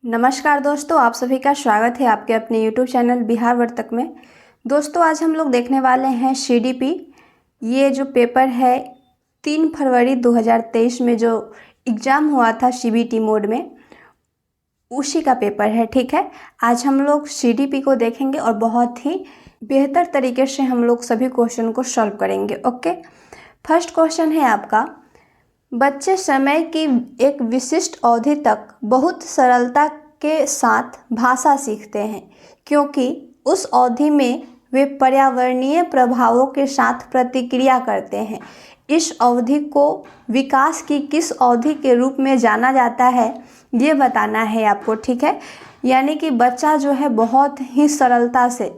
नमस्कार दोस्तों, आप सभी का स्वागत है आपके अपने YouTube चैनल बिहार वर्तक में। दोस्तों, आज हम लोग देखने वाले हैं CDP। ये जो पेपर है 3 फरवरी 2023 में जो एग्ज़ाम हुआ था CBT मोड में, उसी का पेपर है। ठीक है, आज हम लोग CDP को देखेंगे और बहुत ही बेहतर तरीके से हम लोग सभी क्वेश्चन को सॉल्व करेंगे। ओके, फर्स्ट क्वेश्चन है आपका, बच्चे समय की एक विशिष्ट अवधि तक बहुत सरलता के साथ भाषा सीखते हैं क्योंकि उस अवधि में वे पर्यावरणीय प्रभावों के साथ प्रतिक्रिया करते हैं। इस अवधि को विकास की किस अवधि के रूप में जाना जाता है, ये बताना है आपको। ठीक है, यानी कि बच्चा जो है बहुत ही सरलता से,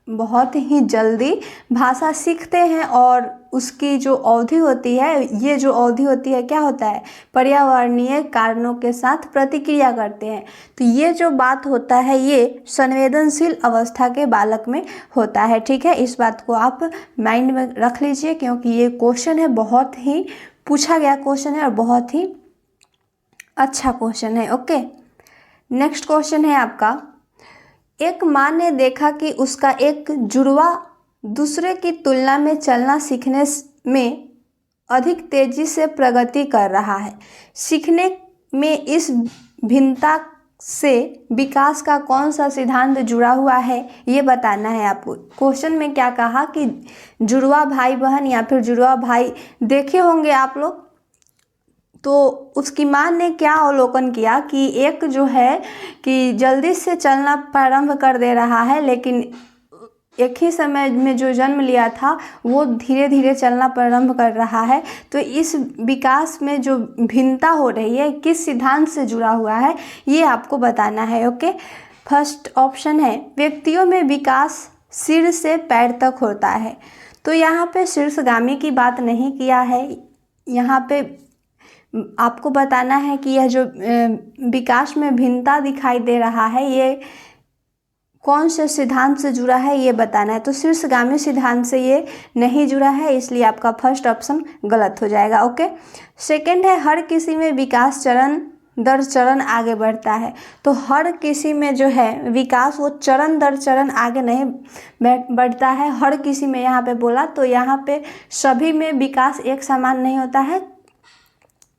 बहुत ही जल्दी भाषा सीखते हैं और उसकी जो अवधि होती है, ये जो अवधि होती है क्या होता है, पर्यावरणीय कारणों के साथ प्रतिक्रिया करते हैं। तो ये जो बात होता है ये संवेदनशील अवस्था के बालक में होता है। ठीक है, इस बात को आप माइंड में रख लीजिए क्योंकि ये क्वेश्चन है, बहुत ही पूछा गया क्वेश्चन है और बहुत ही अच्छा क्वेश्चन है। ओके, नेक्स्ट क्वेश्चन है आपका, एक माँ ने देखा कि उसका एक जुड़वा दूसरे की तुलना में चलना सीखने में अधिक तेजी से प्रगति कर रहा है। सीखने में इस भिन्नता से विकास का कौन सा सिद्धांत जुड़ा हुआ है, ये बताना है आपको। क्वेश्चन में क्या कहा कि जुड़वा भाई बहन या फिर जुड़वा भाई देखे होंगे आप लोग, तो उसकी माँ ने क्या अवलोकन किया कि एक जो है कि जल्दी से चलना प्रारंभ कर दे रहा है, लेकिन एक ही समय में जो जन्म लिया था वो धीरे धीरे चलना प्रारंभ कर रहा है। तो इस विकास में जो भिन्नता हो रही है किस सिद्धांत से जुड़ा हुआ है, ये आपको बताना है। ओके, फर्स्ट ऑप्शन है, व्यक्तियों में विकास सिर से पैर तक होता है। तो यहाँ पे शीर्षगामी की बात नहीं किया है, यहाँ पे आपको बताना है कि यह जो विकास में भिन्नता दिखाई दे रहा है ये कौन से सिद्धांत से जुड़ा है, ये बताना है। तो शीर्षगामी सिद्धांत से ये नहीं जुड़ा है, इसलिए आपका फर्स्ट ऑप्शन गलत हो जाएगा। ओके, सेकंड है, हर किसी में विकास चरण दर चरण आगे बढ़ता है। तो हर किसी में जो है विकास वो चरण दर चरण आगे नहीं बढ़ता है, हर किसी में यहाँ पे बोला, तो यहाँ पे सभी में विकास एक समान नहीं होता है,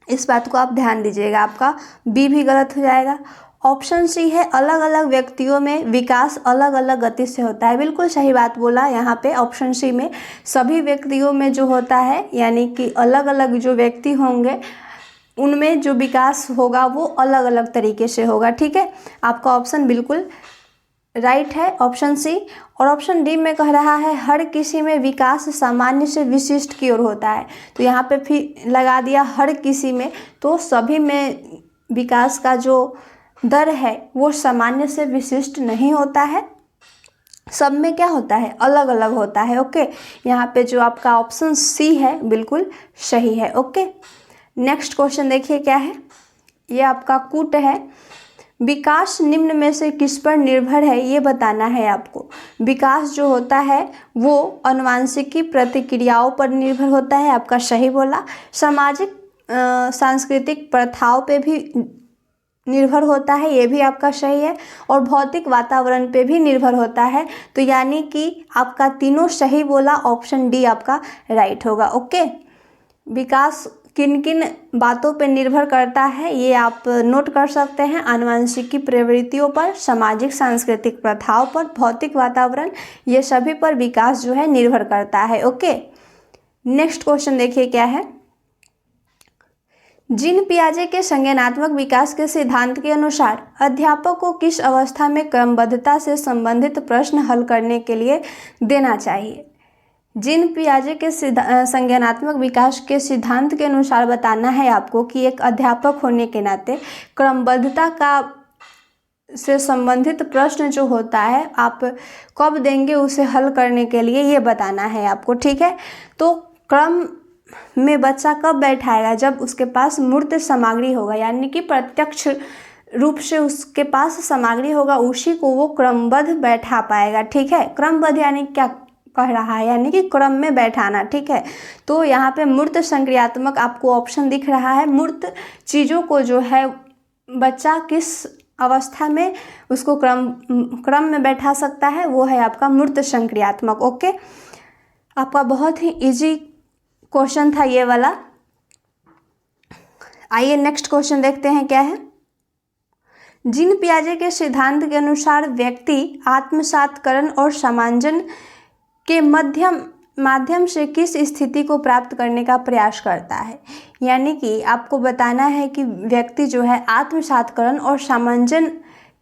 इस बात को आप ध्यान दीजिएगा। आपका बी भी गलत हो जाएगा। ऑप्शन सी है, अलग अलग व्यक्तियों में विकास अलग अलग गति से होता है। बिल्कुल सही बात बोला यहाँ पे, ऑप्शन सी में सभी व्यक्तियों में जो होता है, यानी कि अलग अलग जो व्यक्ति होंगे उनमें जो विकास होगा वो अलग अलग तरीके से होगा। ठीक है, आपका ऑप्शन बिल्कुल राइट है, ऑप्शन सी। और ऑप्शन डी में कह रहा है, हर किसी में विकास सामान्य से विशिष्ट की ओर होता है। तो यहाँ पे फिर लगा दिया हर किसी में, तो सभी में विकास का जो दर है वो सामान्य से विशिष्ट नहीं होता है, सब में क्या होता है, अलग अलग होता है। ओके, यहाँ पे जो आपका ऑप्शन सी है बिल्कुल सही है। ओके, नेक्स्ट क्वेश्चन देखिए क्या है, ये आपका कूट है, विकास निम्न में से किस पर निर्भर है, ये बताना है आपको। विकास जो होता है वो आनुवंशिकी प्रतिक्रियाओं पर निर्भर होता है, आपका सही बोला। सामाजिक सांस्कृतिक प्रथाओं पे भी निर्भर होता है, ये भी आपका सही है। और भौतिक वातावरण पे भी निर्भर होता है। तो यानी कि आपका तीनों सही बोला, ऑप्शन डी आपका राइट होगा। ओके, विकास किन किन बातों पर निर्भर करता है ये आप नोट कर सकते हैं, आनुवंशिकी प्रवृत्तियों पर, सामाजिक सांस्कृतिक प्रथाओं पर, भौतिक वातावरण, ये सभी पर विकास जो है निर्भर करता है। ओके, नेक्स्ट क्वेश्चन देखिए क्या है, जीन पियाजे के संज्ञानात्मक विकास के सिद्धांत के अनुसार अध्यापक को किस अवस्था में क्रमबद्धता से संबंधित प्रश्न हल करने के लिए देना चाहिए। जीन पियाजे के संज्ञानात्मक विकास के सिद्धांत के अनुसार बताना है आपको कि एक अध्यापक होने के नाते क्रमबद्धता का से संबंधित प्रश्न जो होता है आप कब देंगे उसे हल करने के लिए, ये बताना है आपको। ठीक है, तो क्रम में बच्चा कब बैठाएगा, जब उसके पास मूर्त सामग्री होगा, यानी कि प्रत्यक्ष रूप से उसके पास सामग्री होगा, उसी को वो क्रमबद्ध बैठा पाएगा। ठीक है, क्रमबद्ध यानी क्या कह रहा है, यानी कि क्रम में बैठाना। ठीक है, तो यहाँ पे मूर्त संक्रियात्मक आपको ऑप्शन दिख रहा है, मूर्त चीज़ों को जो है बच्चा किस अवस्था में उसको क्रम में बैठा सकता है, वो है आपका मूर्त संक्रियात्मक। ओके, आपका बहुत ही इजी क्वेश्चन था ये वाला। आइए नेक्स्ट क्वेश्चन देखते हैं क्या है। जीन पियाजे के सिद्धांत के अनुसार व्यक्ति आत्मसातकरण और समांजन के माध्यम से किस स्थिति को प्राप्त करने का प्रयास करता है। यानी कि आपको बताना है कि व्यक्ति जो है आत्मसातकरण और सामंजन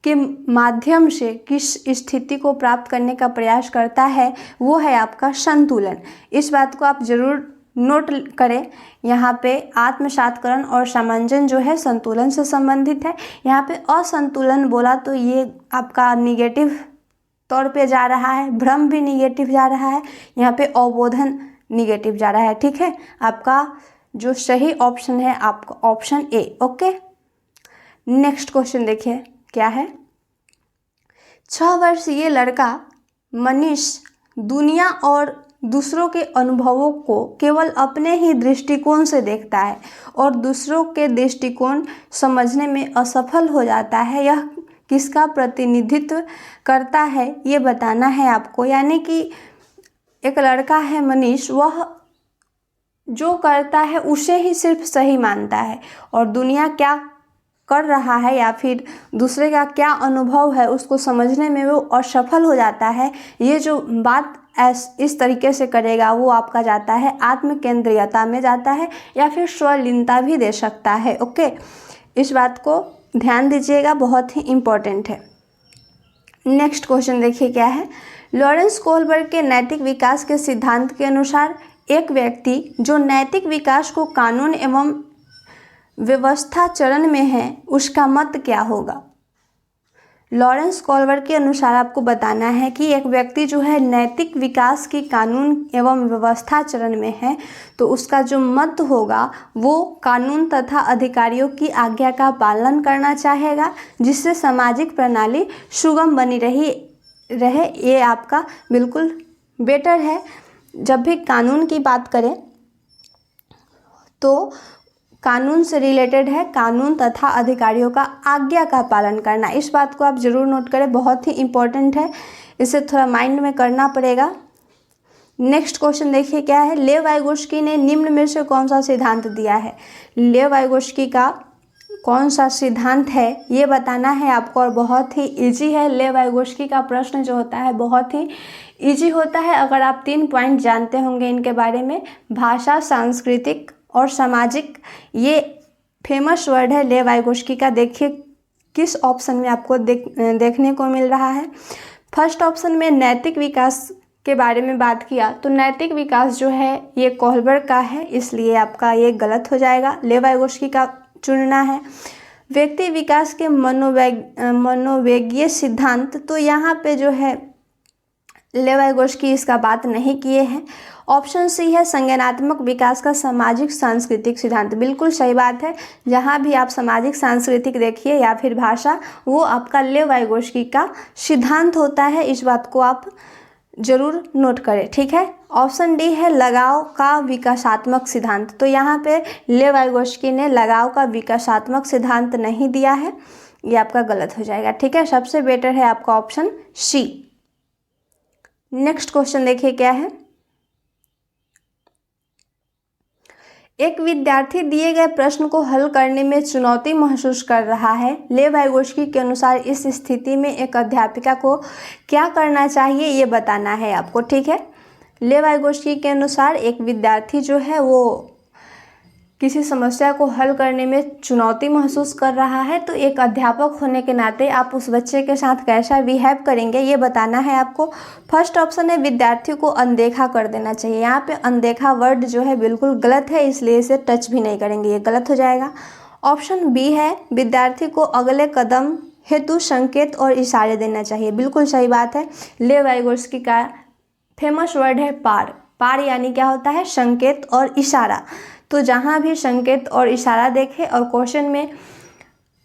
के माध्यम से किस स्थिति को प्राप्त करने का प्रयास करता है, वो है आपका संतुलन। इस बात को आप जरूर नोट करें। यहाँ पे आत्मसातकरण और सामंजन जो है संतुलन से संबंधित है। यहाँ पे असंतुलन बोला तो ये आपका निगेटिव तौर पे जा रहा है, भ्रम भी निगेटिव जा रहा है, यहाँ पे अवबोधन निगेटिव जा रहा है। ठीक है, आपका जो सही ऑप्शन है आपका option A. Okay, next question देखिए क्या है। 6 वर्षीय लड़का मनीष दुनिया और दूसरों के अनुभवों को केवल अपने ही दृष्टिकोण से देखता है और दूसरों के दृष्टिकोण समझने में असफल हो जाता है। यह किसका प्रतिनिधित्व करता है, ये बताना है आपको। यानी कि एक लड़का है मनीष, वह जो करता है उसे ही सिर्फ सही मानता है और दुनिया क्या कर रहा है या फिर दूसरे का क्या अनुभव है उसको समझने में वो असफल हो जाता है। ये जो बात इस तरीके से करेगा वो आपका जाता है आत्मकेंद्रियता में जाता है या फिर स्वलीनता भी दे सकता है। ओके, इस बात को ध्यान दीजिएगा, बहुत ही इम्पोर्टेंट है। नेक्स्ट क्वेश्चन देखिए क्या है। लॉरेंस कोहलबर्ग के नैतिक विकास के सिद्धांत के अनुसार एक व्यक्ति जो नैतिक विकास को कानून एवं व्यवस्था चरण में है उसका मत क्या होगा। लॉरेंस कोहलबर्ग के अनुसार आपको बताना है कि एक व्यक्ति जो है नैतिक विकास की कानून एवं व्यवस्था चरण में है तो उसका जो मत होगा वो कानून तथा अधिकारियों की आज्ञा का पालन करना चाहेगा, जिससे सामाजिक प्रणाली सुगम बनी रहे। ये आपका बिल्कुल बेटर है। जब भी कानून की बात करें तो कानून से रिलेटेड है कानून तथा अधिकारियों का आज्ञा का पालन करना। इस बात को आप जरूर नोट करें, बहुत ही इम्पोर्टेंट है, इसे थोड़ा माइंड में करना पड़ेगा। नेक्स्ट क्वेश्चन देखिए क्या है। लेव वाइगोत्स्की ने निम्न में से कौन सा सिद्धांत दिया है। लेव वाइगोत्स्की का कौन सा सिद्धांत है ये बताना है आपको और बहुत ही इजी है। लेव वाइगोत्स्की का प्रश्न जो होता है बहुत ही इजी होता है अगर आप 3 पॉइंट जानते होंगे इनके बारे में। भाषा, सांस्कृतिक और सामाजिक, ये फेमस वर्ड है लेव वाइगोत्स्की का। देखिए किस ऑप्शन में आपको देखने को मिल रहा है। फर्स्ट ऑप्शन में नैतिक विकास के बारे में बात किया तो नैतिक विकास जो है ये कोहलबर्ग का है, इसलिए आपका ये गलत हो जाएगा, लेव वाइगोत्स्की का चुनना है। व्यक्ति विकास के मनोवैज्ञिक सिद्धांत, तो यहाँ पे जो है लेव वाइगोत्स्की इसका बात नहीं किए हैं। ऑप्शन सी है संज्ञानात्मक विकास का सामाजिक सांस्कृतिक सिद्धांत, बिल्कुल सही बात है। जहाँ भी आप सामाजिक सांस्कृतिक देखिए या फिर भाषा, वो आपका लेव वाइगोत्स्की का सिद्धांत होता है। इस बात को आप जरूर नोट करें, ठीक है। ऑप्शन डी है लगाव का विकासात्मक सिद्धांत, तो यहाँ पे लेव वाइगोत्स्की ने लगाव का विकासात्मक सिद्धांत नहीं दिया है, ये आपका गलत हो जाएगा, ठीक है। सबसे बेटर है आपका ऑप्शन सी। नेक्स्ट क्वेश्चन देखिए क्या है। एक विद्यार्थी दिए गए प्रश्न को हल करने में चुनौती महसूस कर रहा है। लेव वाइगोत्स्की के अनुसार इस स्थिति में एक अध्यापिका को क्या करना चाहिए ये बताना है आपको, ठीक है। लेव वाइगोत्स्की के अनुसार एक विद्यार्थी जो है वो किसी समस्या को हल करने में चुनौती महसूस कर रहा है, तो एक अध्यापक होने के नाते आप उस बच्चे के साथ कैसा बिहेव करेंगे ये बताना है आपको। फर्स्ट ऑप्शन है विद्यार्थी को अनदेखा कर देना चाहिए। यहाँ पे अनदेखा वर्ड जो है बिल्कुल गलत है, इसलिए इसे टच भी नहीं करेंगे, ये गलत हो जाएगा। ऑप्शन बी है विद्यार्थी को अगले कदम हेतु संकेत और इशारे देना चाहिए, बिल्कुल सही बात है। लेव वाइगोत्स्की का फेमस वर्ड है पार। पार यानी क्या होता है, संकेत और इशारा। तो जहाँ भी संकेत और इशारा देखे और क्वेश्चन में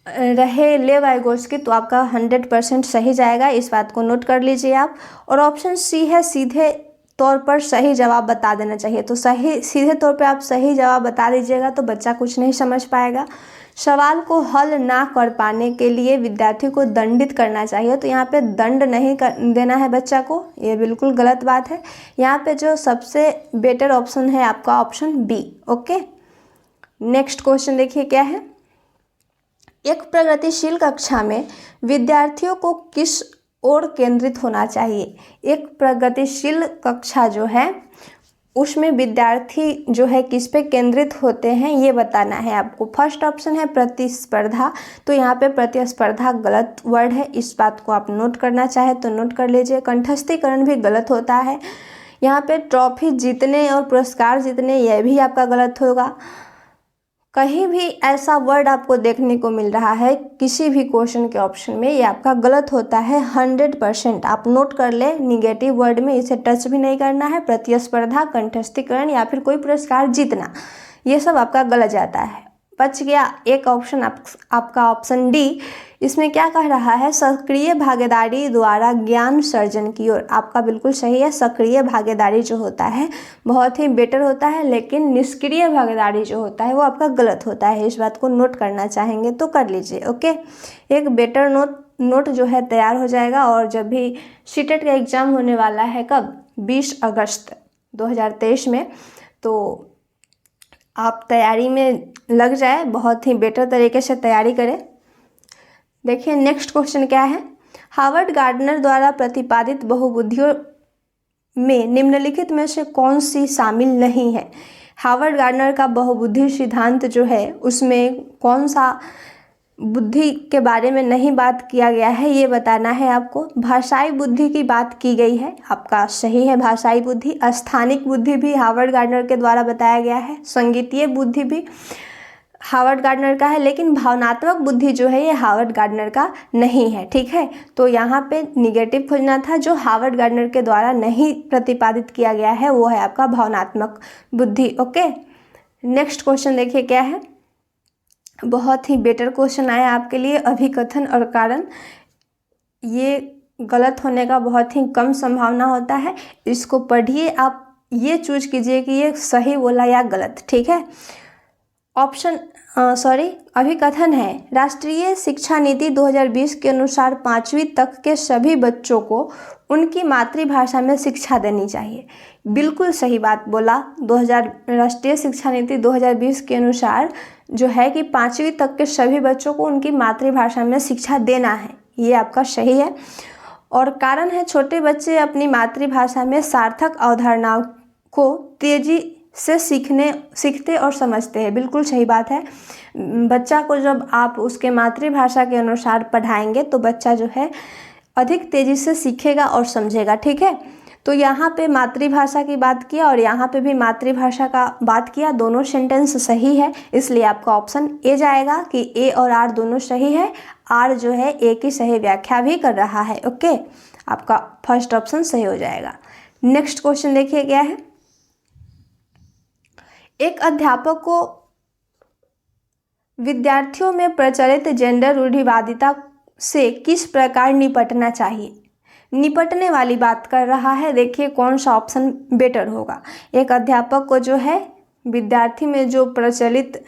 रहे लेव वाइगोत्स्की तो आपका 100% सही जाएगा, इस बात को नोट कर लीजिए आप। और ऑप्शन सी है सीधे तौर पर सही जवाब बता देना चाहिए। तो सही सीधे तौर पे आप सही जवाब बता दीजिएगा तो बच्चा कुछ नहीं समझ पाएगा। सवाल को हल ना कर पाने के लिए विद्यार्थी को दंडित करना चाहिए, तो यहाँ पे दंड नहीं देना है बच्चा को, ये बिल्कुल गलत बात है। यहाँ पे जो सबसे बेटर ऑप्शन है आपका option B. Okay, next question देखिए क्या है। एक प्रगतिशील कक्षा में विद्यार्थियों को किस ओर केंद्रित होना चाहिए? एक प्रगतिशील कक्षा जो है उसमें विद्यार्थी जो है किस पे केंद्रित होते हैं ये बताना है आपको। फर्स्ट ऑप्शन है प्रतिस्पर्धा, तो यहाँ पे प्रतिस्पर्धा गलत वर्ड है, इस बात को आप नोट करना चाहे तो नोट कर लीजिए। कंठस्थीकरण भी गलत होता है। यहाँ पे ट्रॉफी जीतने और पुरस्कार जीतने, यह भी आपका गलत होगा। कहीं भी ऐसा वर्ड आपको देखने को मिल रहा है किसी भी क्वेश्चन के ऑप्शन में, ये आपका गलत होता है 100%। आप नोट कर ले, निगेटिव वर्ड में इसे टच भी नहीं करना है। प्रतिस्पर्धा, कंठस्थीकरण या फिर कोई पुरस्कार जीतना, ये सब आपका गलत जाता है। बच गया एक ऑप्शन आपका ऑप्शन डी। इसमें क्या कह रहा है? सक्रिय भागीदारी द्वारा ज्ञान सर्जन की ओर। आपका बिल्कुल सही है। सक्रिय भागीदारी जो होता है बहुत ही बेटर होता है, लेकिन निष्क्रिय भागीदारी जो होता है वो आपका गलत होता है। इस बात को नोट करना चाहेंगे तो कर लीजिए। ओके, एक बेटर नोट जो है तैयार हो जाएगा। और जब भी सीटेट का एग्ज़ाम होने वाला है, कब? 20 अगस्त 2023 में, तो आप तैयारी में लग जाए, बहुत ही बेटर तरीके से तैयारी करें। देखिए नेक्स्ट क्वेश्चन क्या है। हावर्ड गार्डनर द्वारा प्रतिपादित बहुबुद्धियों में निम्नलिखित में से कौन सी शामिल नहीं है? हावर्ड गार्डनर का बहुबुद्धि सिद्धांत जो है उसमें कौन सा बुद्धि के बारे में नहीं बात किया गया है ये बताना है आपको। भाषाई बुद्धि की बात की गई है, आपका सही है भाषाई बुद्धि। स्थानिक बुद्धि भी हावर्ड गार्डनर के द्वारा बताया गया है। संगीतीय बुद्धि भी हावर्ड गार्डनर का है, लेकिन भावनात्मक बुद्धि जो है ये हावर्ड गार्डनर का नहीं है। ठीक है, तो यहाँ पे निगेटिव खोजना था। जो हावर्ड गार्डनर के द्वारा नहीं प्रतिपादित किया गया है वो है आपका भावनात्मक बुद्धि। ओके, नेक्स्ट क्वेश्चन देखिए क्या है। बहुत ही बेटर क्वेश्चन आया आपके लिए। अभिकथन और कारण, ये गलत होने का बहुत ही कम संभावना होता है। इसको पढ़िए, आप ये चूज कीजिए कि ये सही बोला या गलत। ठीक है, अभिकथन है, राष्ट्रीय शिक्षा नीति 2020 के अनुसार 5वीं तक के सभी बच्चों को उनकी मातृभाषा में शिक्षा देनी चाहिए। बिल्कुल सही बात बोला। राष्ट्रीय शिक्षा नीति 2020 के अनुसार जो है कि 5वीं तक के सभी बच्चों को उनकी मातृभाषा में शिक्षा देना है, ये आपका सही है। और कारण है, छोटे बच्चे अपनी मातृभाषा में सार्थक अवधारणाओं को तेजी से सीखते और समझते हैं। बिल्कुल सही बात है। बच्चा को जब आप उसके मातृभाषा के अनुसार पढ़ाएंगे तो बच्चा जो है अधिक तेजी से सीखेगा और समझेगा। ठीक है, तो यहाँ पे मातृभाषा की बात किया और यहाँ पे भी मातृभाषा का बात किया, दोनों सेंटेंस सही है, इसलिए आपका ऑप्शन ए जाएगा कि ए और आर दोनों सही है। आर जो है ए की सही व्याख्या भी कर रहा है। ओके, आपका फर्स्ट ऑप्शन सही हो जाएगा। नेक्स्ट क्वेश्चन देखिए क्या है। एक अध्यापक को विद्यार्थियों में प्रचलित जेंडर रूढ़िवादिता से किस प्रकार निपटना चाहिए? निपटने वाली बात कर रहा है। देखिए कौन सा ऑप्शन बेटर होगा। एक अध्यापक को जो है विद्यार्थी में जो प्रचलित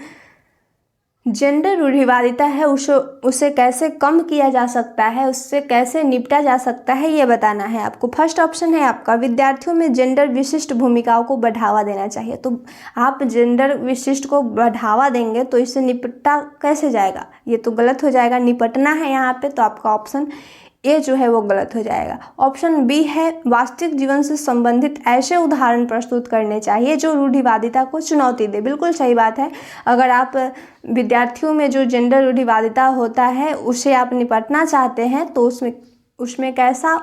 जेंडर रूढ़िवादिता है उसे कैसे कम किया जा सकता है, उससे कैसे निपटा जा सकता है, ये बताना है आपको। फर्स्ट ऑप्शन है आपका, विद्यार्थियों में जेंडर विशिष्ट भूमिकाओं को बढ़ावा देना चाहिए। तो आप जेंडर विशिष्ट को बढ़ावा देंगे तो इससे निपटा कैसे जाएगा? ये तो गलत हो जाएगा। निपटना है यहाँ पे, तो आपका ऑप्शन ए जो है वो गलत हो जाएगा। ऑप्शन बी है, वास्तविक जीवन से संबंधित ऐसे उदाहरण प्रस्तुत करने चाहिए जो रूढ़िवादिता को चुनौती दे। बिल्कुल सही बात है। अगर आप विद्यार्थियों में जो जेंडर रूढ़िवादिता होता है उसे आप निपटना चाहते हैं तो उसमें कैसा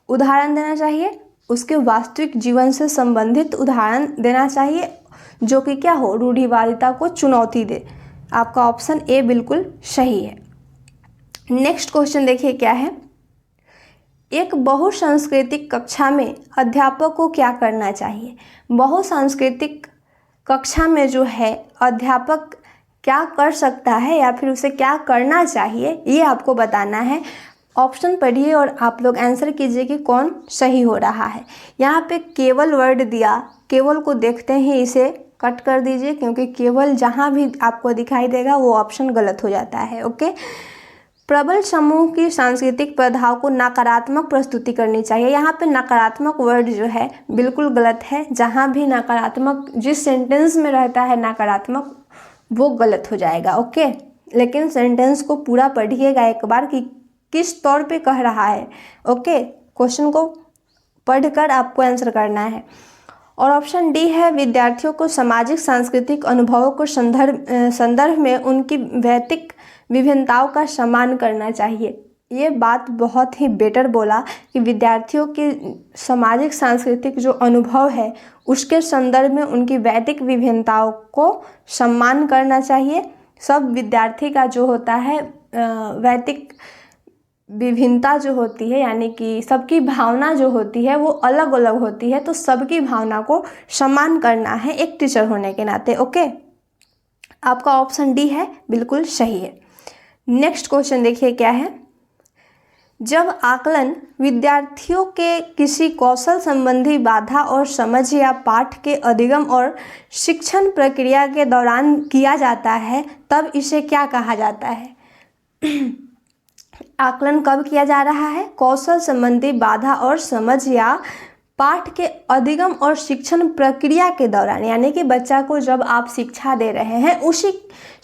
उदाहरण देना चाहिए? उसके वास्तविक जीवन से संबंधित उदाहरण देना चाहिए जो कि क्या हो, रूढ़िवादिता को चुनौती दे। आपका ऑप्शन ए बिल्कुल सही है। नेक्स्ट क्वेश्चन देखिए क्या है। एक बहुसांस्कृतिक कक्षा में अध्यापक को क्या करना चाहिए? बहुसांस्कृतिक कक्षा में जो है अध्यापक क्या कर सकता है या फिर उसे क्या करना चाहिए, ये आपको बताना है। ऑप्शन पढ़िए और आप लोग आंसर कीजिए कि कौन सही हो रहा है। यहाँ पे केवल वर्ड दिया, केवल को देखते ही इसे कट कर दीजिए, क्योंकि केवल जहाँ भी आपको दिखाई देगा वो ऑप्शन गलत हो जाता है। ओके। प्रबल समूह की सांस्कृतिक प्रथाओं को नकारात्मक प्रस्तुति करनी चाहिए। यहाँ पे नकारात्मक वर्ड जो है बिल्कुल गलत है। जहाँ भी नकारात्मक, जिस सेंटेंस में रहता है नकारात्मक, वो गलत हो जाएगा। ओके। लेकिन सेंटेंस को पूरा पढ़िएगा एक बार कि किस तौर पे कह रहा है। ओके। क्वेश्चन को पढ़कर आपको आंसर करना है। और ऑप्शन डी है, विद्यार्थियों को सामाजिक सांस्कृतिक अनुभवों को संदर्भ में उनकी वैयक्तिक विभिन्नताओं का सम्मान करना चाहिए। ये बात बहुत ही बेटर बोला कि विद्यार्थियों के सामाजिक सांस्कृतिक जो अनुभव है उसके संदर्भ में उनकी वैयक्तिक विभिन्नताओं को सम्मान करना चाहिए। सब विद्यार्थी का जो होता है वैयक्तिक विभिन्नता जो होती है, यानी कि सबकी भावना जो होती है वो अलग अलग होती है, तो सबकी भावना को सम्मान करना है एक टीचर होने के नाते। ओके। आपका ऑप्शन डी है बिल्कुल सही है। नेक्स्ट क्वेश्चन देखिए क्या है। जब आकलन विद्यार्थियों के किसी कौशल संबंधी बाधा और समझ या पाठ के अधिगम और शिक्षण प्रक्रिया के दौरान किया जाता है तब इसे क्या कहा जाता है? आकलन कब किया जा रहा है? कौशल संबंधी बाधा और समझ या पाठ के अधिगम और शिक्षण प्रक्रिया के दौरान, यानी कि बच्चा को जब आप शिक्षा दे रहे हैं उसी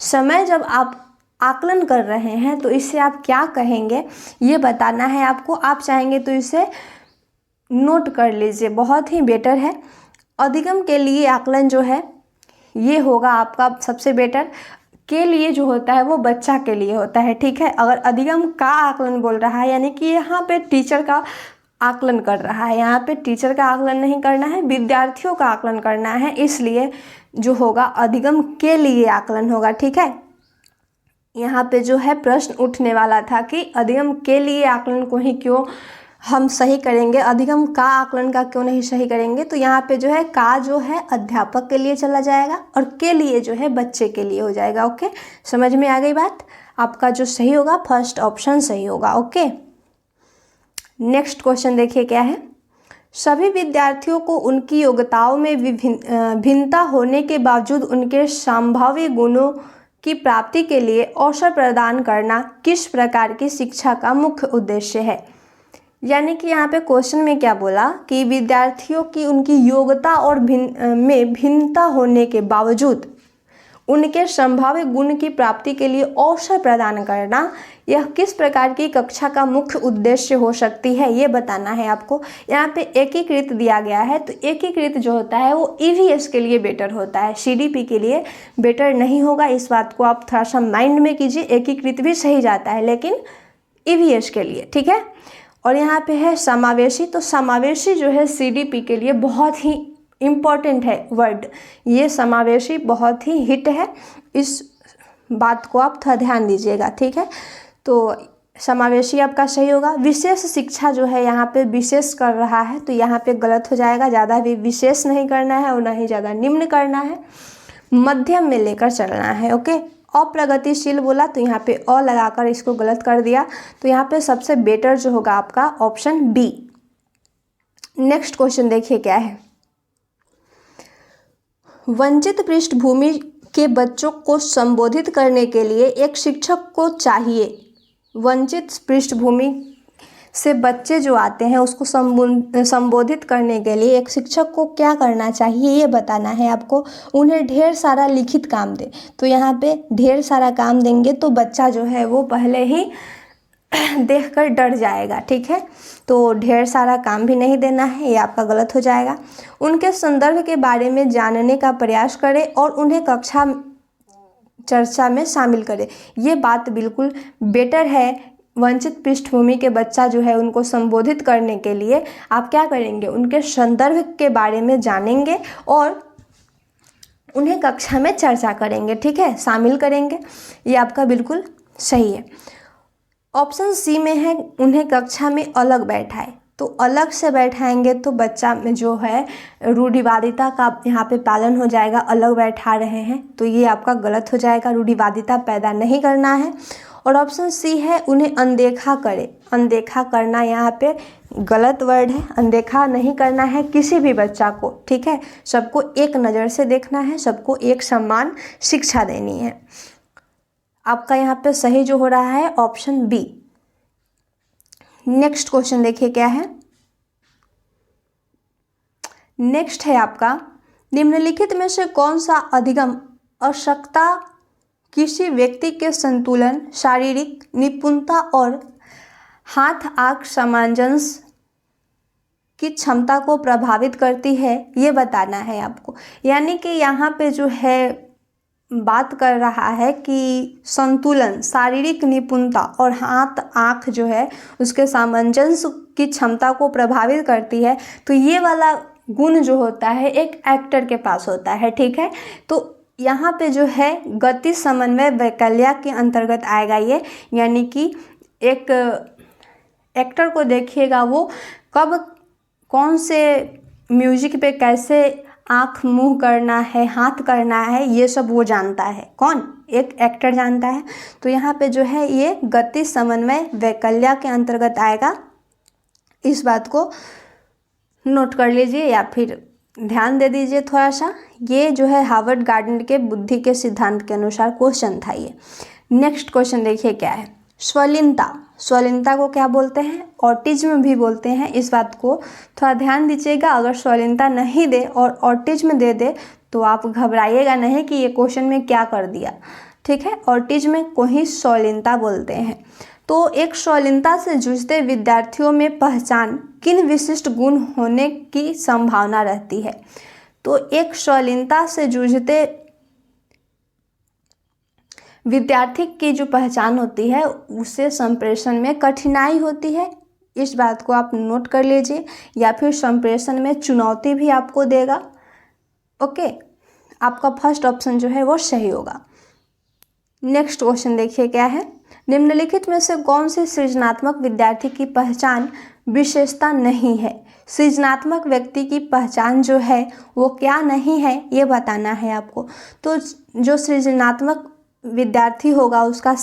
समय जब आप आकलन कर रहे हैं तो इसे आप क्या कहेंगे ये बताना है आपको। आप चाहेंगे तो इसे नोट कर लीजिए, बहुत ही बेटर है। अधिगम के लिए आकलन जो है ये होगा आपका सबसे बेटर। के लिए जो होता है वो बच्चा के लिए होता है, ठीक है। अगर अधिगम का आकलन बोल रहा है यानी कि यहाँ पे टीचर का आकलन कर रहा है, यहाँ पे टीचर का आकलन नहीं करना है, विद्यार्थियों का आकलन करना है, इसलिए जो होगा अधिगम के लिए आकलन होगा, ठीक है। यहाँ पे जो है प्रश्न उठने वाला था कि अधिगम के लिए आकलन को ही क्यों हम सही करेंगे, अधिगम का आकलन का क्यों नहीं सही करेंगे। तो यहाँ पे जो है का जो है अध्यापक के लिए चला जाएगा और के लिए जो है बच्चे के लिए हो जाएगा। ओके, समझ में आ गई बात। आपका जो सही होगा फर्स्ट ऑप्शन सही होगा। ओके, नेक्स्ट क्वेश्चन देखिए क्या है। सभी विद्यार्थियों को उनकी योग्यताओं में भिन्नता होने के बावजूद उनके संभाव्य गुणों की प्राप्ति के लिए अवसर प्रदान करना किस प्रकार की शिक्षा का मुख्य उद्देश्य है? यानी कि यहाँ पे क्वेश्चन में क्या बोला कि विद्यार्थियों की उनकी योग्यता और में भिन्नता होने के बावजूद उनके संभाव्य गुण की प्राप्ति के लिए अवसर प्रदान करना, यह किस प्रकार की कक्षा का मुख्य उद्देश्य हो सकती है ये बताना है आपको। यहाँ पे एकीकृत दिया गया है, तो एकीकृत जो होता है वो ईवीएस के लिए बेटर होता है, सीडीपी के लिए बेटर नहीं होगा। इस बात को आप थोड़ा सा माइंड में कीजिए। एकीकृत भी सही जाता है लेकिन ईवीएस के लिए, ठीक है। और यहाँ पे है समावेशी, तो समावेशी जो है सीडीपी के लिए बहुत ही इम्पॉर्टेंट है वर्ड। ये समावेशी बहुत ही हिट है, इस बात को आप थोड़ा ध्यान दीजिएगा, ठीक है। तो समावेशी आपका सही होगा। विशेष शिक्षा जो है यहाँ पे विशेष कर रहा है, तो यहाँ पे गलत हो जाएगा। ज़्यादा भी विशेष नहीं करना है और ना ही ज़्यादा निम्न करना है, मध्यम में लेकर चलना है। ओके, अप्रगतिशील बोला तो यहाँ पे अ लगाकर इसको गलत कर दिया, तो यहाँ पे सबसे बेटर जो होगा आपका ऑप्शन बी। नेक्स्ट क्वेश्चन देखिए क्या है। वंचित पृष्ठभूमि के बच्चों को संबोधित करने के लिए एक शिक्षक को चाहिए। वंचित पृष्ठभूमि से बच्चे जो आते हैं उसको संबोधित करने के लिए एक शिक्षक को क्या करना चाहिए ये बताना है आपको। उन्हें ढेर सारा लिखित काम दे, तो यहाँ पे ढेर सारा काम देंगे तो बच्चा जो है वो पहले ही देखकर डर जाएगा, ठीक है। तो ढेर सारा काम भी नहीं देना है, ये आपका गलत हो जाएगा। उनके संदर्भ के बारे में जानने का प्रयास करें और उन्हें कक्षा चर्चा में शामिल करें, ये बात बिल्कुल बेटर है। वंचित पृष्ठभूमि के बच्चा जो है उनको संबोधित करने के लिए आप क्या करेंगे, उनके संदर्भ के बारे में जानेंगे और उन्हें कक्षा में चर्चा करेंगे, ठीक है, शामिल करेंगे। ये आपका बिल्कुल सही है। ऑप्शन सी में है उन्हें कक्षा में अलग बैठाए, तो अलग से बैठाएंगे तो बच्चा में जो है रूढ़िवादिता का यहाँ पे पालन हो जाएगा। अलग बैठा रहे हैं तो ये आपका गलत हो जाएगा, रूढ़िवादिता पैदा नहीं करना है। और ऑप्शन सी है उन्हें अनदेखा करे। अनदेखा करना यहाँ पे गलत वर्ड है। अनदेखा नहीं करना है किसी भी बच्चा को, ठीक है। सबको एक नज़र से देखना है, सबको एक समान शिक्षा देनी है। आपका यहाँ पे सही जो हो रहा है ऑप्शन बी। नेक्स्ट क्वेश्चन देखिए क्या है। नेक्स्ट है आपका, निम्नलिखित में से कौन सा अधिगम आवश्यकता किसी व्यक्ति के संतुलन, शारीरिक निपुणता और हाथ आंख सामंजस्य की क्षमता को प्रभावित करती है, ये बताना है आपको। यानी कि यहाँ पे जो है बात कर रहा है कि संतुलन, शारीरिक निपुणता और हाथ आंख जो है उसके सामंजस्य की क्षमता को प्रभावित करती है। तो ये वाला गुण जो होता है एक एक्टर के पास होता है, ठीक है। तो यहाँ पे जो है गति समन्वय वैकल्य के अंतर्गत आएगा ये। यानी कि एक एक्टर को देखिएगा वो कब कौन से म्यूजिक पे कैसे आँख मुंह करना है, हाथ करना है, ये सब वो जानता है। कौन? एक एक्टर जानता है। तो यहाँ पे जो है ये गति समन्वय वैकल्य के अंतर्गत आएगा। इस बात को नोट कर लीजिए या फिर ध्यान दे दीजिए थोड़ा सा। ये जो है हार्वर्ड गार्डनर के बुद्धि के सिद्धांत के अनुसार क्वेश्चन था ये। नेक्स्ट क्वेश्चन देखिए क्या है। स्वलीनता, स्वलीनता को क्या बोलते हैं? ऑटिज्म भी बोलते हैं। इस बात को थोड़ा ध्यान दीजिएगा। अगर स्वलीनता नहीं दे और ऑटिज्म दे दे तो आप घबराइएगा नहीं कि ये क्वेश्चन में क्या कर दिया, ठीक है। ऑटिज्म को ही स्वलीनता बोलते हैं। तो एक स्वलीनता से जूझते विद्यार्थियों में पहचान किन विशिष्ट गुण होने की संभावना रहती है? तो एक स्वलीनता से जूझते विद्यार्थी की जो पहचान होती है उसे संप्रेषण में कठिनाई होती है। इस बात को आप नोट कर लीजिए। या फिर संप्रेषण में चुनौती भी आपको देगा। ओके, आपका फर्स्ट ऑप्शन जो है वो सही होगा। नेक्स्ट क्वेश्चन देखिए क्या है। निम्नलिखित में से कौन सी सृजनात्मक विद्यार्थी की पहचान विशेषता नहीं है? सृजनात्मक व्यक्ति की पहचान जो है वो क्या नहीं है, ये बताना है आपको। तो जो सृजनात्मक विद्यार्थी होगा उसका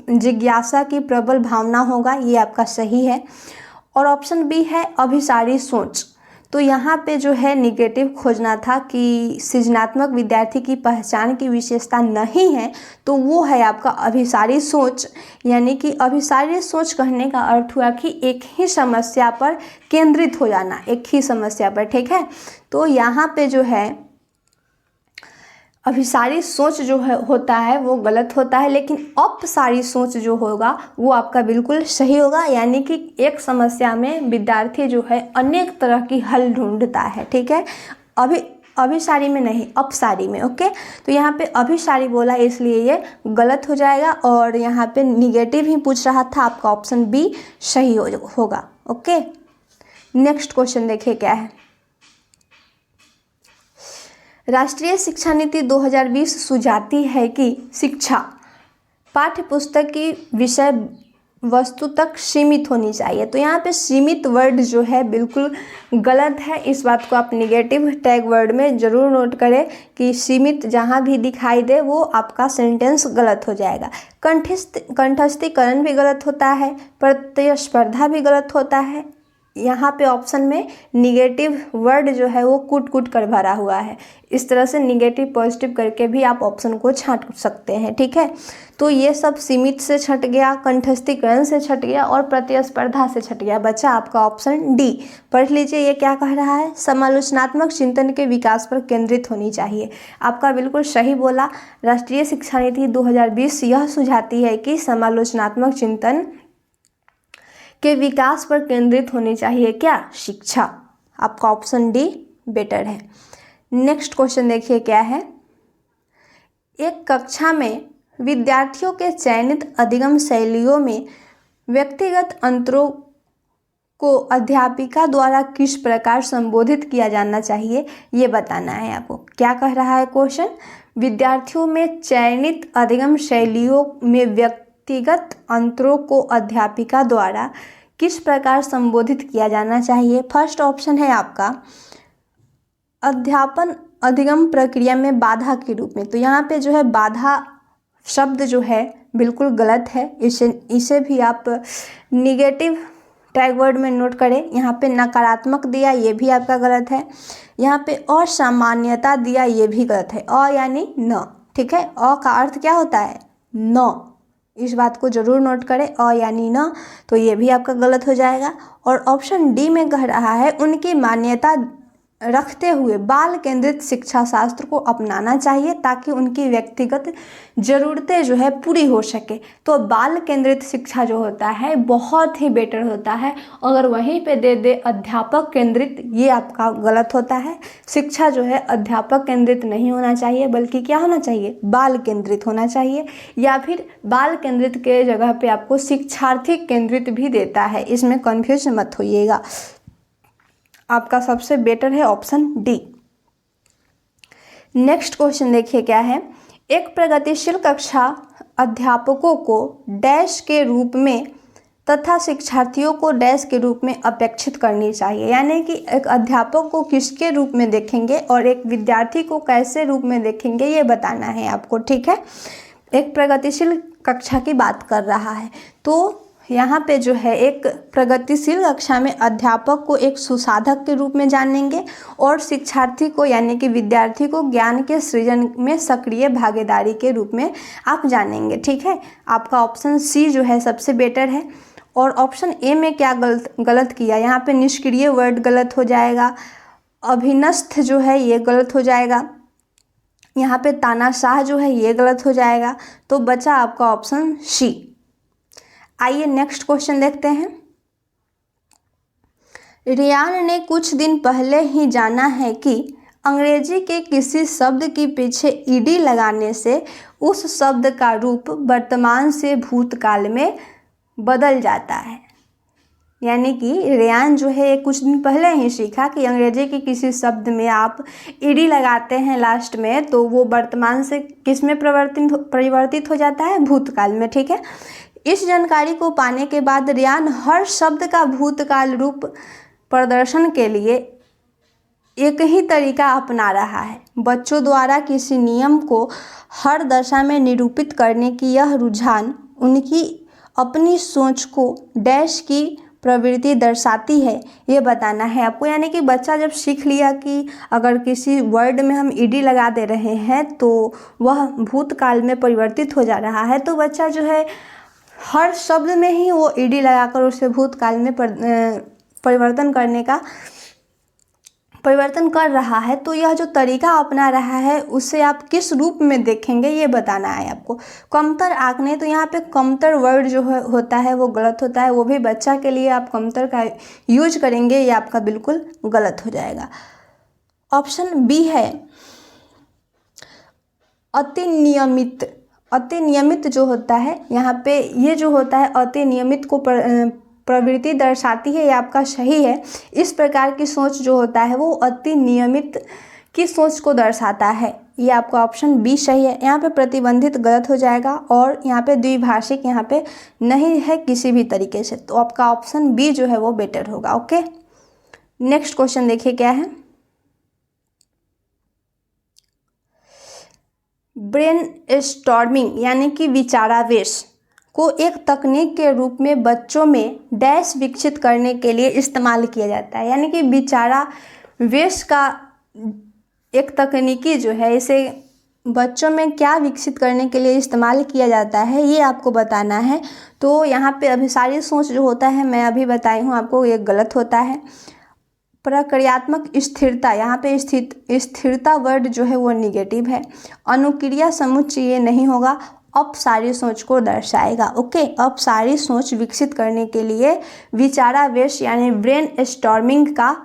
जिज्ञासा की प्रबल भावना होगा, ये आपका सही है। और ऑप्शन बी है अभिसारी सोच। तो यहाँ पे जो है निगेटिव खोजना था कि सृजनात्मक विद्यार्थी की पहचान की विशेषता नहीं है, तो वो है आपका अभिसारी सोच। यानी कि अभिसारी सोच कहने का अर्थ हुआ कि एक ही समस्या पर केंद्रित हो जाना, एक ही समस्या पर, ठीक है। तो यहाँ पे जो है अभिसारी सोच जो है होता है वो गलत होता है, लेकिन अपसारी सोच जो होगा वो आपका बिल्कुल सही होगा। यानी कि एक समस्या में विद्यार्थी जो है अनेक तरह की हल ढूंढता है, ठीक है। अभिसारी में नहीं, अपसारी में। ओके, तो यहाँ पे अभिसारी बोला इसलिए ये गलत हो जाएगा। और यहाँ पे निगेटिव ही पूछ रहा था, आपका ऑप्शन बी सही होगा। ओके, नेक्स्ट क्वेश्चन देखिए क्या है। राष्ट्रीय शिक्षा नीति 2020 सुझाती है कि शिक्षा पाठ्य पुस्तक की विषय वस्तु तक सीमित होनी चाहिए। तो यहाँ पे सीमित वर्ड जो है बिल्कुल गलत है। इस बात को आप निगेटिव टैग वर्ड में ज़रूर नोट करें कि सीमित जहाँ भी दिखाई दे वो आपका सेंटेंस गलत हो जाएगा। कंठस्थीकरण भी गलत होता है, प्रतिस्पर्धा भी गलत होता है। यहाँ पे ऑप्शन में निगेटिव वर्ड जो है वो कूट कूट कर भरा हुआ है। इस तरह से निगेटिव पॉजिटिव करके भी आप ऑप्शन को छांट सकते हैं, ठीक है। तो ये सब सीमित से छट गया, कंठस्थीकरण से छट गया और प्रतिस्पर्धा से छट गया। बच्चा आपका ऑप्शन डी। पढ़ लीजिए ये क्या कह रहा है। समालोचनात्मक चिंतन के विकास पर केंद्रित होनी चाहिए। आपका बिल्कुल सही बोला। राष्ट्रीय शिक्षा नीति 2020 यह सुझाती है कि समालोचनात्मक चिंतन के विकास पर केंद्रित होनी चाहिए क्या? शिक्षा। आपका ऑप्शन डी बेटर है। नेक्स्ट क्वेश्चन देखिए क्या है। एक कक्षा में विद्यार्थियों के चयनित अधिगम शैलियों में व्यक्तिगत अंतरों को अध्यापिका द्वारा किस प्रकार संबोधित किया जाना चाहिए, ये बताना है आपको। क्या कह रहा है क्वेश्चन? विद्यार्थियों में चयनित अधिगम शैलियों में व्यक्तिगत अंतरों को अध्यापिका द्वारा किस प्रकार संबोधित किया जाना चाहिए। फर्स्ट ऑप्शन है आपका अध्यापन अधिगम प्रक्रिया में बाधा के रूप में। तो यहाँ पे जो है बाधा शब्द जो है बिल्कुल गलत है। इसे भी आप निगेटिव टैग वर्ड में नोट करें। यहाँ पे नकारात्मक दिया, ये भी आपका गलत है। यहाँ पे असामान्यता दिया, ये भी गलत है। अ यानी न, ठीक है। अ का अर्थ क्या होता है? न। इस बात को जरूर नोट करें, अ यानी न, तो ये भी आपका गलत हो जाएगा। और ऑप्शन डी में कह रहा है उनकी मान्यता रखते हुए बाल केंद्रित शिक्षा शास्त्र को अपनाना चाहिए ताकि उनकी व्यक्तिगत ज़रूरतें जो है पूरी हो सके। तो बाल केंद्रित शिक्षा जो होता है बहुत ही बेटर होता है। अगर वहीं पे दे दे अध्यापक केंद्रित, ये आपका गलत होता है। शिक्षा जो है अध्यापक केंद्रित नहीं होना चाहिए, बल्कि क्या होना चाहिए? बाल केंद्रित होना चाहिए। या फिर बाल केंद्रित के जगह पे आपको शिक्षार्थी केंद्रित भी देता है, इसमें कन्फ्यूज मत होइएगा। आपका सबसे बेटर है ऑप्शन डी। नेक्स्ट क्वेश्चन देखिए क्या है। एक प्रगतिशील कक्षा अध्यापकों को डैश के रूप में तथा शिक्षार्थियों को डैश के रूप में अपेक्षित करनी चाहिए। यानी कि एक अध्यापक को किसके रूप में देखेंगे और एक विद्यार्थी को कैसे रूप में देखेंगे, ये बताना है आपको, ठीक है। एक प्रगतिशील कक्षा की बात कर रहा है, तो यहाँ पे जो है एक प्रगतिशील कक्षा में अध्यापक को एक सुसाधक के रूप में जानेंगे और शिक्षार्थी को यानी कि विद्यार्थी को ज्ञान के सृजन में सक्रिय भागीदारी के रूप में आप जानेंगे, ठीक है। आपका ऑप्शन सी जो है सबसे बेटर है। और ऑप्शन ए में क्या गलत किया? यहाँ पे निष्क्रिय वर्ड गलत हो जाएगा, अभिनस्थ जो है ये गलत हो जाएगा, यहाँ पे तानाशाह जो है ये गलत हो जाएगा। तो बचा आपका ऑप्शन सी। आइए नेक्स्ट क्वेश्चन देखते हैं। रियान ने कुछ दिन पहले ही जाना है कि अंग्रेजी के किसी शब्द के पीछे ईडी लगाने से उस शब्द का रूप वर्तमान से भूतकाल में बदल जाता है। यानी कि रियान जो है कुछ दिन पहले ही सीखा कि अंग्रेजी के किसी शब्द में आप ईडी लगाते हैं लास्ट में, तो वो वर्तमान से किस में परिवर्तित हो जाता है? भूतकाल में, ठीक है। इस जानकारी को पाने के बाद रियान हर शब्द का भूतकाल रूप प्रदर्शन के लिए एक ही तरीका अपना रहा है। बच्चों द्वारा किसी नियम को हर दशा में निरूपित करने की यह रुझान उनकी अपनी सोच को डैश की प्रवृत्ति दर्शाती है, ये बताना है आपको। यानी कि बच्चा जब सीख लिया कि अगर किसी वर्ड में हम ईडी लगा दे रहे हैं तो वह भूतकाल में परिवर्तित हो जा रहा है, तो बच्चा जो है हर शब्द में ही वो ईडी लगाकर उसे भूतकाल में परिवर्तन कर रहा है। तो यह जो तरीका अपना रहा है उसे आप किस रूप में देखेंगे, ये बताना है आपको। कमतर आंकने, तो यहाँ पे कमतर वर्ड जो होता है वो गलत होता है। वो भी बच्चा के लिए आप कमतर का यूज करेंगे, ये आपका बिल्कुल गलत हो जाएगा। ऑप्शन बी है अति नियमित। अति नियमित जो होता है यहाँ पे, ये जो होता है अति नियमित को प्रवृत्ति दर्शाती है, ये आपका सही है। इस प्रकार की सोच जो होता है वो अति नियमित की सोच को दर्शाता है, ये आपका ऑप्शन बी सही है। यहाँ पे प्रतिबंधित गलत हो जाएगा और यहाँ पे द्विभाषिक यहाँ पे नहीं है किसी भी तरीके से, तो आपका ऑप्शन बी जो है वो बेटर होगा। ओके, नेक्स्ट क्वेश्चन देखिए क्या है। ब्रेन स्टॉर्मिंग यानी कि विचारावेश को एक तकनीक के रूप में बच्चों में डैश विकसित करने के लिए इस्तेमाल किया जाता है। यानी कि विचारावेश का एक तकनीकी जो है, इसे बच्चों में क्या विकसित करने के लिए इस्तेमाल किया जाता है, ये आपको बताना है। तो यहाँ पे अभिसारी सोच जो होता है, मैं अभी बताई हूँ आपको, ये गलत होता है। प्रक्रियात्मक स्थिरता, यहाँ पे स्थिरता वर्ड जो है वो निगेटिव है। अनुक्रिया समुच्चय ये नहीं होगा, अपसारी सोच को दर्शाएगा। ओके, अपसारी सोच विकसित करने के लिए विचारावेश यानी ब्रेन स्टॉर्मिंग का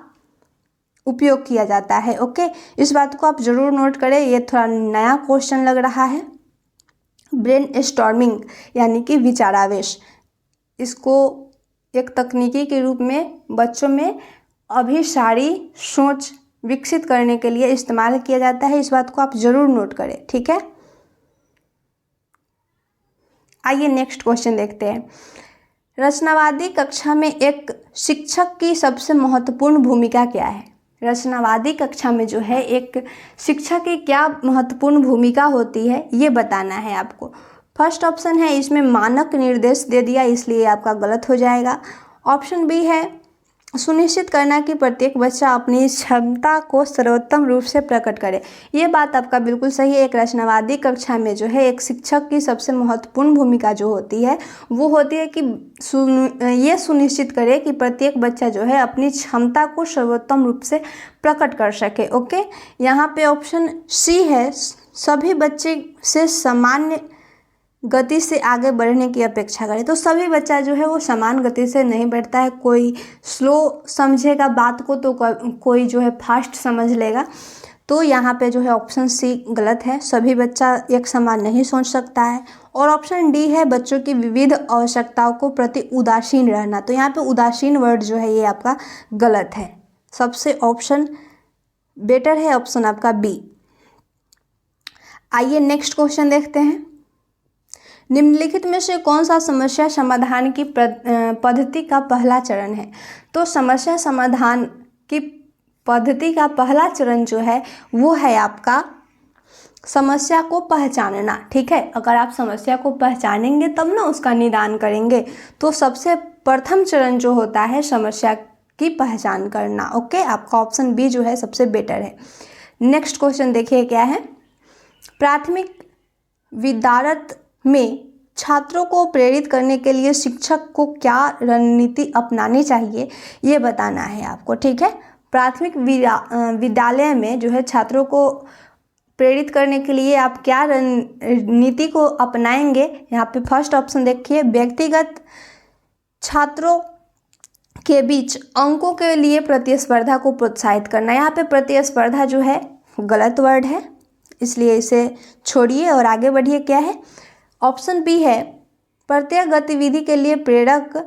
उपयोग किया जाता है। ओके, इस बात को आप जरूर नोट करें, ये थोड़ा नया क्वेश्चन लग रहा है। ब्रेन स्टॉर्मिंग यानी कि विचारावेश, इसको एक तकनीकी के रूप में बच्चों में अभिसारी सोच विकसित करने के लिए इस्तेमाल किया जाता है। इस बात को आप जरूर नोट करें, ठीक है। आइए नेक्स्ट क्वेश्चन देखते हैं। रचनावादी कक्षा में एक शिक्षक की सबसे महत्वपूर्ण भूमिका क्या है? रचनावादी कक्षा में जो है एक शिक्षक की क्या महत्वपूर्ण भूमिका होती है, ये बताना है आपको। फर्स्ट ऑप्शन है इसमें मानक निर्देश दे दिया, इसलिए आपका गलत हो जाएगा। ऑप्शन बी है सुनिश्चित करना कि प्रत्येक बच्चा अपनी क्षमता को सर्वोत्तम रूप से प्रकट करे। ये बात आपका बिल्कुल सही है। एक रचनावादी कक्षा में जो है एक शिक्षक की सबसे महत्वपूर्ण भूमिका जो होती है वो होती है कि ये सुनिश्चित करे कि प्रत्येक बच्चा जो है अपनी क्षमता को सर्वोत्तम रूप से प्रकट कर सके। ओके, यहाँ पे ऑप्शन सी है सभी बच्चे से सामान्य गति से आगे बढ़ने की अपेक्षा करें। तो सभी बच्चा जो है वो समान गति से नहीं बढ़ता है, कोई स्लो समझेगा बात को तो कोई जो है फास्ट समझ लेगा। तो यहाँ पे जो है ऑप्शन सी गलत है, सभी बच्चा एक समान नहीं सोच सकता है। और ऑप्शन डी है बच्चों की विविध आवश्यकताओं को प्रति उदासीन रहना। तो यहाँ पे उदासीन वर्ड जो है ये आपका गलत है। सबसे ऑप्शन बेटर है ऑप्शन आपका बी। आइए नेक्स्ट क्वेश्चन देखते हैं। निम्नलिखित में से कौन सा समस्या समाधान की पद्धति का पहला चरण है? तो समस्या समाधान की पद्धति का पहला चरण जो है वो है आपका समस्या को पहचानना। ठीक है, अगर आप समस्या को पहचानेंगे तब ना उसका निदान करेंगे। तो सबसे प्रथम चरण जो होता है समस्या की पहचान करना। ओके, आपका ऑप्शन बी जो है सबसे बेटर है। नेक्स्ट क्वेश्चन देखिए क्या है। प्राथमिक विद्यालय में छात्रों को प्रेरित करने के लिए शिक्षक को क्या रणनीति अपनानी चाहिए ये बताना है आपको। ठीक है, प्राथमिक विद्यालय में जो है छात्रों को प्रेरित करने के लिए आप क्या रणनीति को अपनाएंगे। यहाँ पे फर्स्ट ऑप्शन देखिए, व्यक्तिगत छात्रों के बीच अंकों के लिए प्रतिस्पर्धा को प्रोत्साहित करना। यहाँ पे प्रतिस्पर्धा जो है गलत वर्ड है, इसलिए इसे छोड़िए और आगे बढ़िए। क्या है ऑप्शन बी है प्रत्येक गतिविधि के लिए प्रेरक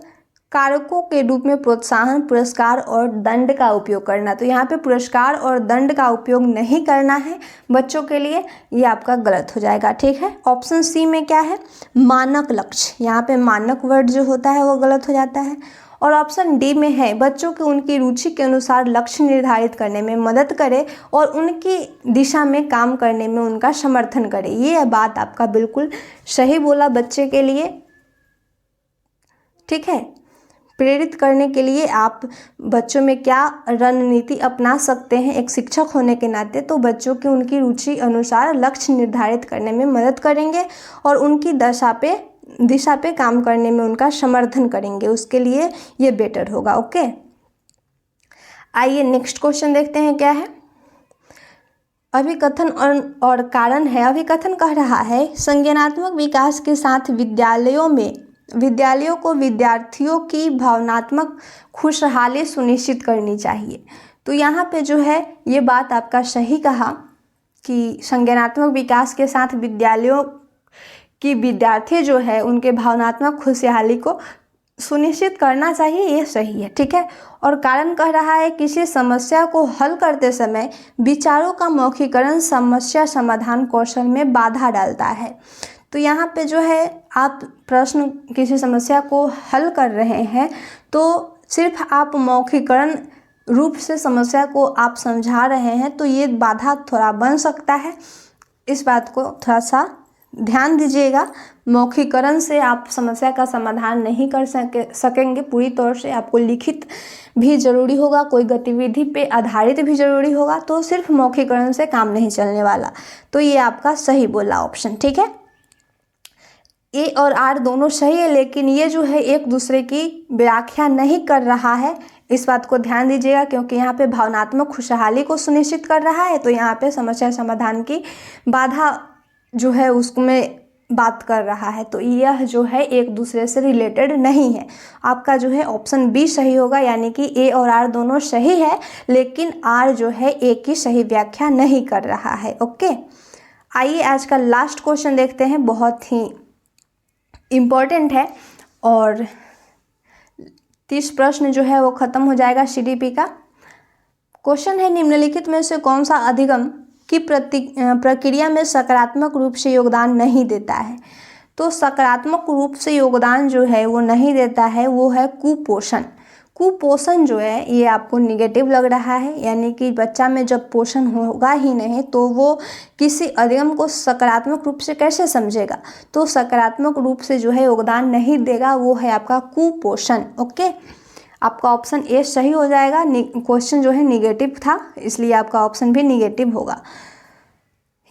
कारकों के रूप में प्रोत्साहन, पुरस्कार और दंड का उपयोग करना। तो यहाँ पे पुरस्कार और दंड का उपयोग नहीं करना है बच्चों के लिए, ये आपका गलत हो जाएगा। ठीक है, ऑप्शन सी में क्या है मानक लक्ष्य। यहाँ पे मानक वर्ड जो होता है वो गलत हो जाता है। और ऑप्शन डी में है बच्चों को उनकी रुचि के अनुसार लक्ष्य निर्धारित करने में मदद करे और उनकी दिशा में काम करने में उनका समर्थन करे। ये बात आपका बिल्कुल सही बोला बच्चे के लिए। ठीक है, प्रेरित करने के लिए आप बच्चों में क्या रणनीति अपना सकते हैं एक शिक्षक होने के नाते? तो बच्चों की उनकी रुचि अनुसार लक्ष्य निर्धारित करने में मदद करेंगे और उनकी दिशा पे काम करने में उनका समर्थन करेंगे, उसके लिए ये बेटर होगा। ओके, आइए नेक्स्ट क्वेश्चन देखते हैं क्या है। अभिकथन और कारण है। अभिकथन कह रहा है संज्ञानात्मक विकास के साथ विद्यालयों को विद्यार्थियों की भावनात्मक खुशहाली सुनिश्चित करनी चाहिए। तो यहाँ पे जो है ये बात आपका सही कहा कि संज्ञानात्मक विकास के साथ विद्यालयों कि विद्यार्थी जो है उनके भावनात्मक खुशहाली को सुनिश्चित करना चाहिए, ये सही है। ठीक है, और कारण कह रहा है किसी समस्या को हल करते समय विचारों का मौखिकरण समस्या समाधान कौशल में बाधा डालता है। तो यहाँ पे जो है आप प्रश्न किसी समस्या को हल कर रहे हैं तो सिर्फ आप मौखिकरण रूप से समस्या को आप समझा रहे हैं तो ये बाधा थोड़ा बन सकता है। इस बात को थोड़ा सा ध्यान दीजिएगा। मौखिकरण से आप समस्या का समाधान नहीं कर सकेंगे पूरी तौर से, आपको लिखित भी जरूरी होगा, कोई गतिविधि पे आधारित भी जरूरी होगा, तो सिर्फ मौखिकरण से काम नहीं चलने वाला। तो ये आपका सही बोला ऑप्शन। ठीक है, ए और आर दोनों सही है, लेकिन ये जो है एक दूसरे की व्याख्या नहीं कर रहा है, इस बात को ध्यान दीजिएगा, क्योंकि यहाँ पे भावनात्मक खुशहाली को सुनिश्चित कर रहा है तो यहाँ पे समस्या समाधान की बाधा जो है उसमें बात कर रहा है। तो यह जो है एक दूसरे से रिलेटेड नहीं है। आपका जो है ऑप्शन बी सही होगा, यानी कि ए और आर दोनों सही है, लेकिन आर जो है ए की सही व्याख्या नहीं कर रहा है। ओके, आइए आज का लास्ट क्वेश्चन देखते हैं, बहुत ही इम्पोर्टेंट है और 30 प्रश्न जो है वो खत्म हो जाएगा CDP का। क्वेश्चन है निम्नलिखित में से कौन सा अधिगम की प्रक्रिया में सकारात्मक रूप से योगदान नहीं देता है? तो सकारात्मक रूप से योगदान जो है वो नहीं देता है वो है कुपोषण। कुपोषण जो है ये आपको निगेटिव लग रहा है, यानी कि बच्चा में जब पोषण होगा ही नहीं तो वो किसी अधिगम को सकारात्मक रूप से कैसे समझेगा, तो सकारात्मक रूप से जो है योगदान नहीं देगा, वो है आपका कुपोषण। ओके, आपका ऑप्शन ए सही हो जाएगा। क्वेश्चन जो है निगेटिव था, इसलिए आपका ऑप्शन भी निगेटिव होगा।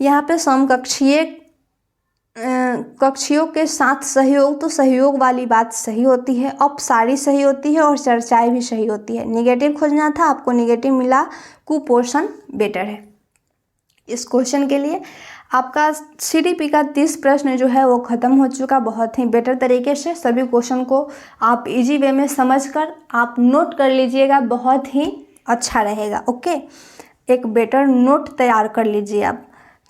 यहाँ पे समकक्षीय कक्षियों के साथ सहयोग, तो सहयोग वाली बात सही होती है, अपसारी सही होती है और चर्चाएं भी सही होती है। निगेटिव खोजना था, आपको निगेटिव मिला, कुपोषण बेटर है। इस क्वेश्चन के लिए आपका सीडीपी का 30 प्रश्न जो है वो ख़त्म हो चुका। बहुत ही बेटर तरीके से सभी क्वेश्चन को आप इजी वे में समझकर आप नोट कर लीजिएगा, बहुत ही अच्छा रहेगा। ओके, एक बेटर नोट तैयार कर लीजिए आप,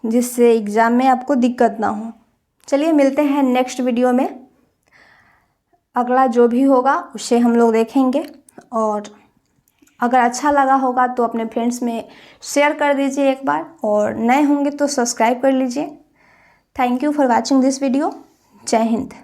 जिससे एग्ज़ाम में आपको दिक्कत ना हो। चलिए मिलते हैं नेक्स्ट वीडियो में, अगला जो भी होगा उसे हम लोग देखेंगे, और अगर अच्छा लगा होगा तो अपने फ्रेंड्स में शेयर कर दीजिए एक बार, और नए होंगे तो सब्सक्राइब कर लीजिए। Thank you for watching this video. जय हिंद।